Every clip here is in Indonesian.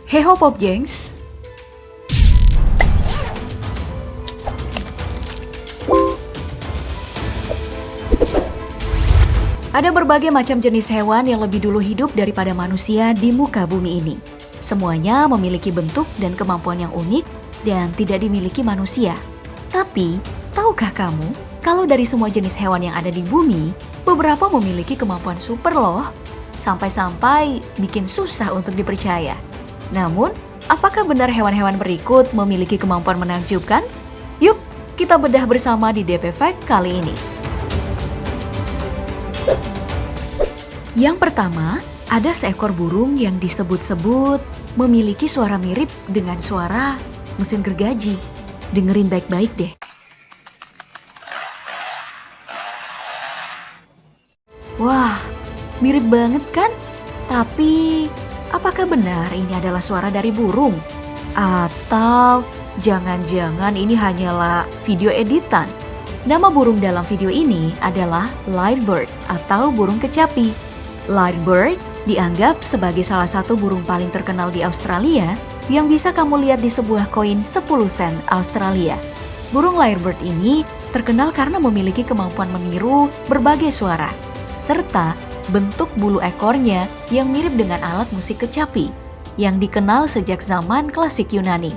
Heho Pop Gengs. Ada berbagai macam jenis hewan yang lebih dulu hidup daripada manusia di muka bumi ini. Semuanya memiliki bentuk dan kemampuan yang unik dan tidak dimiliki manusia. Tapi, tahukah kamu kalau dari semua jenis hewan yang ada di bumi, beberapa memiliki kemampuan super loh. Sampai-sampai bikin susah untuk dipercaya. Namun, apakah benar hewan-hewan berikut memiliki kemampuan menakjubkan? Yuk, kita bedah bersama di DP Fact kali ini. Yang pertama, ada seekor burung yang disebut-sebut memiliki suara mirip dengan suara mesin gergaji. Dengerin baik-baik deh. Wah, mirip banget kan? Tapi, apakah benar ini adalah suara dari burung? Atau jangan-jangan ini hanyalah video editan? Nama burung dalam video ini adalah lyrebird atau burung kecapi. Lyrebird dianggap sebagai salah satu burung paling terkenal di Australia yang bisa kamu lihat di sebuah koin 10 sen Australia. Burung lyrebird ini terkenal karena memiliki kemampuan meniru berbagai suara, serta bentuk bulu ekornya yang mirip dengan alat musik kecapi yang dikenal sejak zaman klasik Yunani.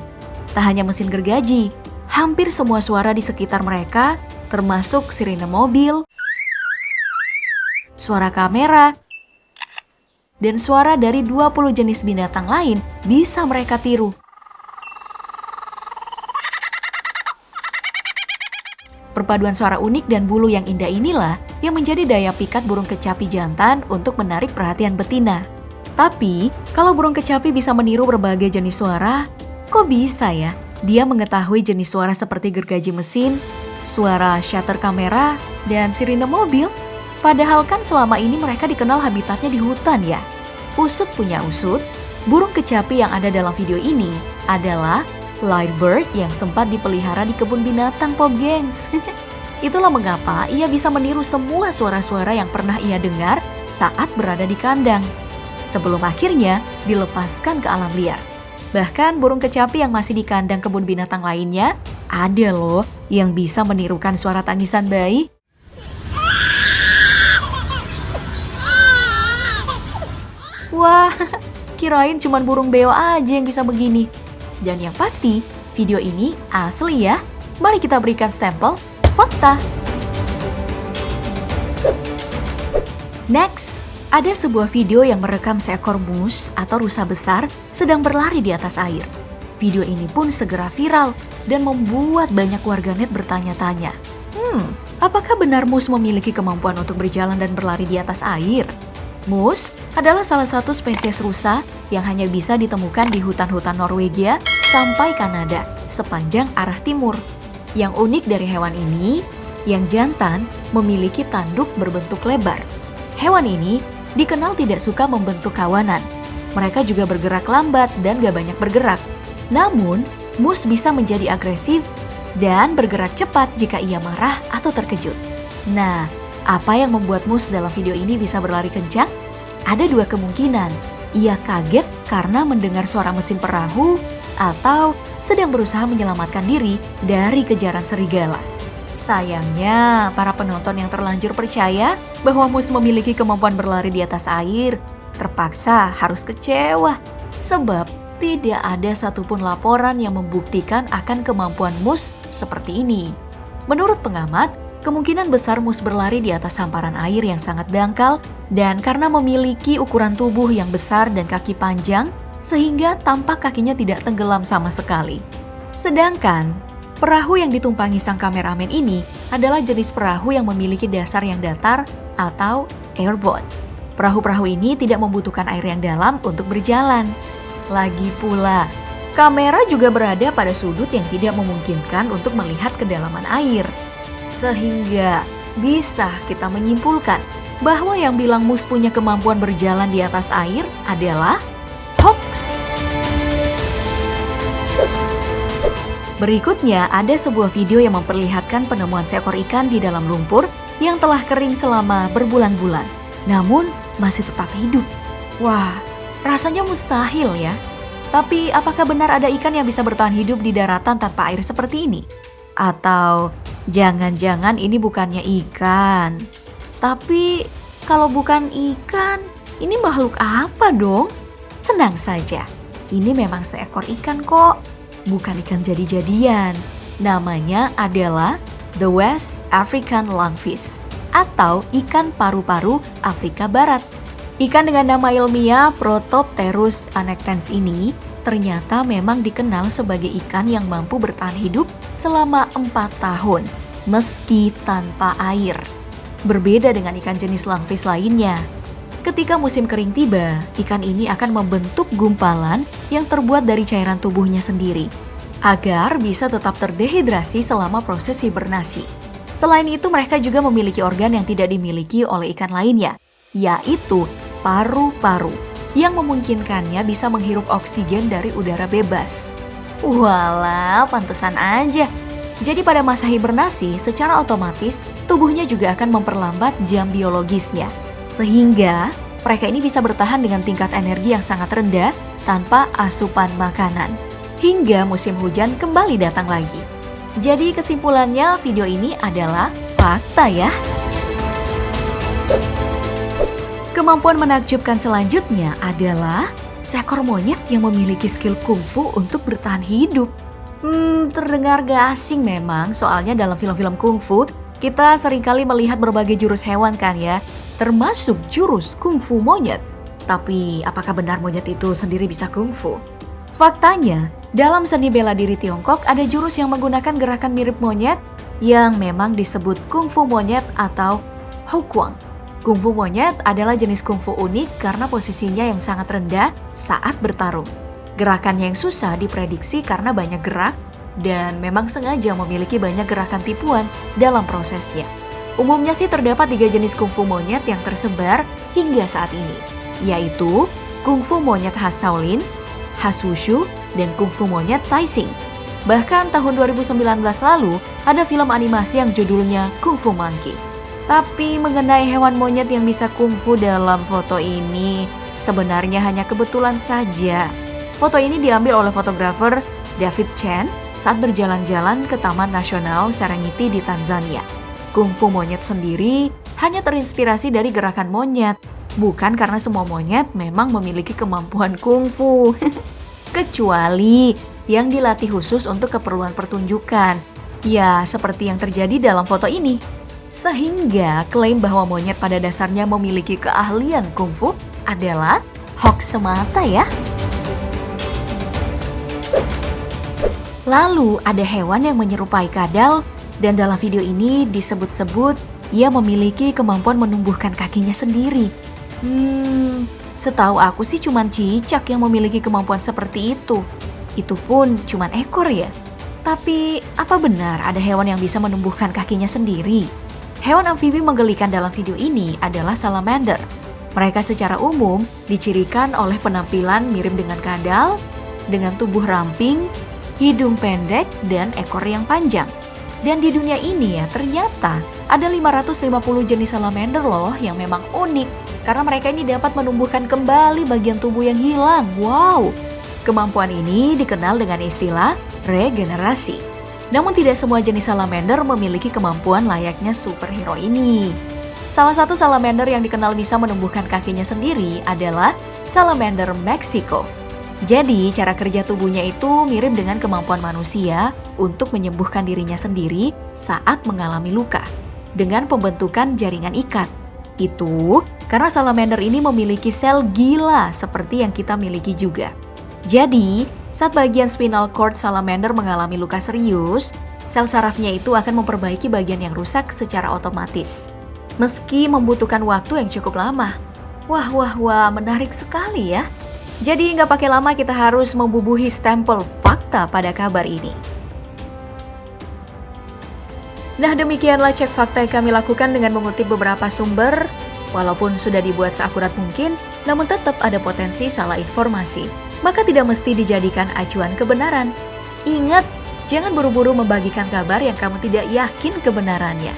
Tak hanya mesin gergaji, hampir semua suara di sekitar mereka, termasuk sirine mobil, suara kamera, dan suara dari 20 jenis binatang lain bisa mereka tiru. Perpaduan suara unik dan bulu yang indah inilah yang menjadi daya pikat burung kecapi jantan untuk menarik perhatian betina. Tapi, kalau burung kecapi bisa meniru berbagai jenis suara, kok bisa ya dia mengetahui jenis suara seperti gergaji mesin, suara shutter kamera, dan sirine mobil? Padahal kan selama ini mereka dikenal habitatnya di hutan ya. Usut punya usut, burung kecapi yang ada dalam video ini adalah lyrebird yang sempat dipelihara di kebun binatang Pop Gengs. Itulah mengapa ia bisa meniru semua suara-suara yang pernah ia dengar saat berada di kandang, sebelum akhirnya dilepaskan ke alam liar. Bahkan burung kecapi yang masih di kandang kebun binatang lainnya, ada loh yang bisa menirukan suara tangisan bayi. Wah, kirain cuman burung beo aja yang bisa begini. Dan yang pasti, video ini asli ya. Mari kita berikan stempel fakta. Next, ada sebuah video yang merekam seekor moose atau rusa besar sedang berlari di atas air. Video ini pun segera viral dan membuat banyak warganet bertanya-tanya. Apakah benar moose memiliki kemampuan untuk berjalan dan berlari di atas air? Moose adalah salah satu spesies rusa yang hanya bisa ditemukan di hutan-hutan Norwegia sampai Kanada sepanjang arah timur. Yang unik dari hewan ini, yang jantan memiliki tanduk berbentuk lebar. Hewan ini dikenal tidak suka membentuk kawanan. Mereka juga bergerak lambat dan gak banyak bergerak. Namun, moose bisa menjadi agresif dan bergerak cepat jika ia marah atau terkejut. Nah, apa yang membuat moose dalam video ini bisa berlari kencang? Ada dua kemungkinan. Ia kaget karena mendengar suara mesin perahu atau sedang berusaha menyelamatkan diri dari kejaran serigala. Sayangnya, para penonton yang terlanjur percaya bahwa moose memiliki kemampuan berlari di atas air terpaksa harus kecewa. Sebab tidak ada satupun laporan yang membuktikan akan kemampuan moose seperti ini. Menurut pengamat, kemungkinan besar moose berlari di atas hamparan air yang sangat dangkal dan karena memiliki ukuran tubuh yang besar dan kaki panjang sehingga tampak kakinya tidak tenggelam sama sekali. Sedangkan perahu yang ditumpangi sang kameramen ini adalah jenis perahu yang memiliki dasar yang datar atau airboat. Perahu-perahu ini tidak membutuhkan air yang dalam untuk berjalan. Lagi pula, kamera juga berada pada sudut yang tidak memungkinkan untuk melihat kedalaman air. Sehingga bisa kita menyimpulkan bahwa yang bilang moose punya kemampuan berjalan di atas air adalah hoax. Berikutnya ada sebuah video yang memperlihatkan penemuan seekor ikan di dalam lumpur yang telah kering selama berbulan-bulan, namun masih tetap hidup. Wah, rasanya mustahil ya. Tapi apakah benar ada ikan yang bisa bertahan hidup di daratan tanpa air seperti ini? Atau jangan-jangan ini bukannya ikan? Tapi kalau bukan ikan, ini makhluk apa dong? Tenang saja, ini memang seekor ikan kok. Bukan ikan jadi-jadian. Namanya adalah the West African Lungfish atau ikan paru-paru Afrika Barat. Ikan dengan nama ilmiah Protopterus annectens ini ternyata memang dikenal sebagai ikan yang mampu bertahan hidup selama 4 tahun meski tanpa air. Berbeda dengan ikan jenis lungfish lainnya. Ketika musim kering tiba, ikan ini akan membentuk gumpalan yang terbuat dari cairan tubuhnya sendiri agar bisa tetap terdehidrasi selama proses hibernasi. Selain itu, mereka juga memiliki organ yang tidak dimiliki oleh ikan lainnya, yaitu paru-paru yang memungkinkannya bisa menghirup oksigen dari udara bebas. Walah, pantesan aja. Jadi pada masa hibernasi, secara otomatis tubuhnya juga akan memperlambat jam biologisnya. Sehingga mereka ini bisa bertahan dengan tingkat energi yang sangat rendah tanpa asupan makanan. Hingga musim hujan kembali datang lagi. Jadi kesimpulannya video ini adalah fakta ya. Kemampuan menakjubkan selanjutnya adalah seekor monyet yang memiliki skill kungfu untuk bertahan hidup. Terdengar gak asing memang, soalnya dalam film-film kungfu kita seringkali melihat berbagai jurus hewan kan ya, termasuk jurus kungfu monyet. Tapi apakah benar monyet itu sendiri bisa kungfu? Faktanya, dalam seni bela diri Tiongkok ada jurus yang menggunakan gerakan mirip monyet yang memang disebut kungfu monyet atau Hukwang. Kungfu monyet adalah jenis kungfu unik karena posisinya yang sangat rendah saat bertarung. Gerakannya yang susah diprediksi karena banyak gerak dan memang sengaja memiliki banyak gerakan tipuan dalam prosesnya. Umumnya sih terdapat 3 jenis kungfu monyet yang tersebar hingga saat ini, yaitu kungfu monyet khas Shaolin, khas Wushu, dan kungfu monyet Taixing. Bahkan tahun 2019 lalu ada film animasi yang judulnya Kung Fu Monkey. Tapi mengenai hewan monyet yang bisa kungfu dalam foto ini, sebenarnya hanya kebetulan saja. Foto ini diambil oleh fotografer David Chen saat berjalan-jalan ke Taman Nasional Serengeti di Tanzania. Kungfu monyet sendiri hanya terinspirasi dari gerakan monyet, bukan karena semua monyet memang memiliki kemampuan kungfu. Kecuali yang dilatih khusus untuk keperluan pertunjukan. Ya, seperti yang terjadi dalam foto ini. Sehingga klaim bahwa monyet pada dasarnya memiliki keahlian kungfu adalah hoax semata ya. Lalu ada hewan yang menyerupai kadal dan dalam video ini disebut-sebut ia memiliki kemampuan menumbuhkan kakinya sendiri. Setahu aku sih cuman cicak yang memiliki kemampuan seperti itu. Itu pun cuman ekor ya. Tapi apa benar ada hewan yang bisa menumbuhkan kakinya sendiri? Hewan amfibi menggelikan dalam video ini adalah salamander. Mereka secara umum dicirikan oleh penampilan mirip dengan kadal, dengan tubuh ramping, hidung pendek, dan ekor yang panjang. Dan di dunia ini ya ternyata ada 550 jenis salamander loh yang memang unik. Karena mereka ini dapat menumbuhkan kembali bagian tubuh yang hilang. Wow! Kemampuan ini dikenal dengan istilah regenerasi. Namun tidak semua jenis salamander memiliki kemampuan layaknya superhero ini. Salah satu salamander yang dikenal bisa menumbuhkan kakinya sendiri adalah salamander Mexico. Jadi cara kerja tubuhnya itu mirip dengan kemampuan manusia untuk menyembuhkan dirinya sendiri saat mengalami luka dengan pembentukan jaringan ikat. Itu karena salamander ini memiliki sel gila seperti yang kita miliki juga. Jadi, saat bagian spinal cord salamander mengalami luka serius, sel sarafnya itu akan memperbaiki bagian yang rusak secara otomatis. Meski membutuhkan waktu yang cukup lama. Wah, menarik sekali ya. Jadi nggak pakai lama kita harus membubuhi stempel fakta pada kabar ini. Nah demikianlah cek fakta yang kami lakukan dengan mengutip beberapa sumber. Walaupun sudah dibuat seakurat mungkin, namun tetap ada potensi salah informasi. Maka tidak mesti dijadikan acuan kebenaran. Ingat, jangan buru-buru membagikan kabar yang kamu tidak yakin kebenarannya.